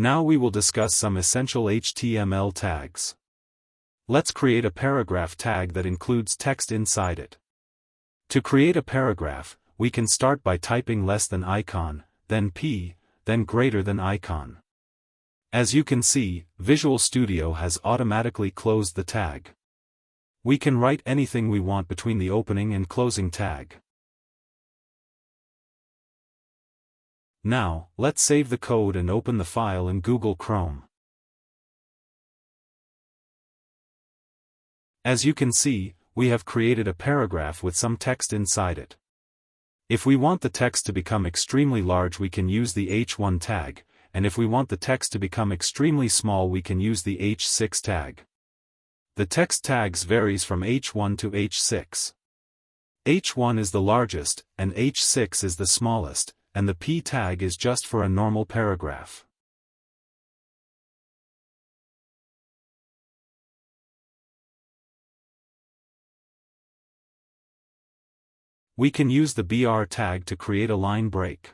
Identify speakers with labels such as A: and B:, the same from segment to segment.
A: Now we will discuss some essential HTML tags. Let's create a paragraph tag that includes text inside it. To create a paragraph, we can start by typing less than icon, then p, then greater than icon. As you can see, Visual Studio has automatically closed the tag. We can write anything we want between the opening and closing tag. Now, let's save the code and open the file in Google Chrome. As you can see, we have created a paragraph with some text inside it. If we want the text to become extremely large, we can use the H1 tag, and if we want the text to become extremely small, we can use the H6 tag. The text tags varies from H1 to H6. H1 is the largest, and H6 is the smallest, and the P tag is just for a normal paragraph. We can use the BR tag to create a line break.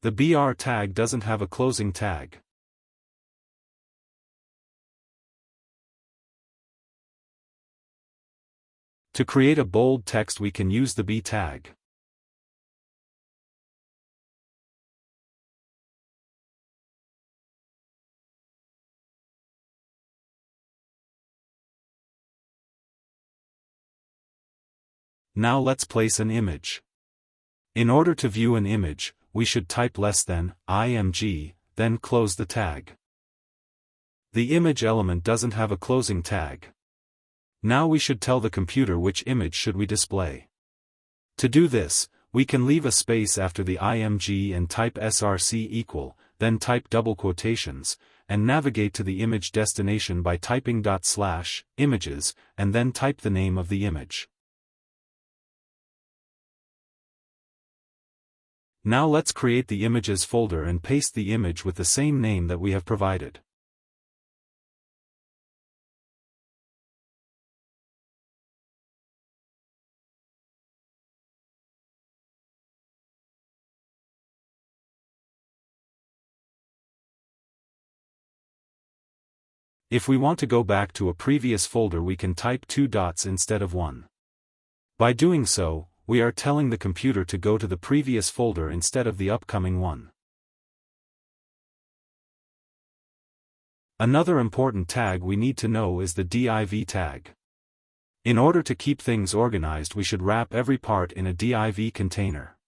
A: The BR tag doesn't have a closing tag. To create a bold text, we can use the B tag. Now let's place an image. In order to view an image, we should type less than img, then close the tag. The image element doesn't have a closing tag. Now we should tell the computer which image should we display. To do this, we can leave a space after the img and type src equal, then type double quotations, and navigate to the image destination by typing /images, and then type the name of the image. Now let's create the images folder and paste the image with the same name that we have provided. If we want to go back to a previous folder, we can type 2 dots instead of 1. By doing so, we are telling the computer to go to the previous folder instead of the upcoming one. Another important tag we need to know is the div tag. In order to keep things organized, we should wrap every part in a div container.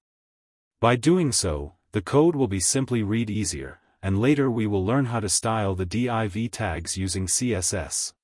A: By doing so, the code will be simply read easier, and later we will learn how to style the div tags using CSS.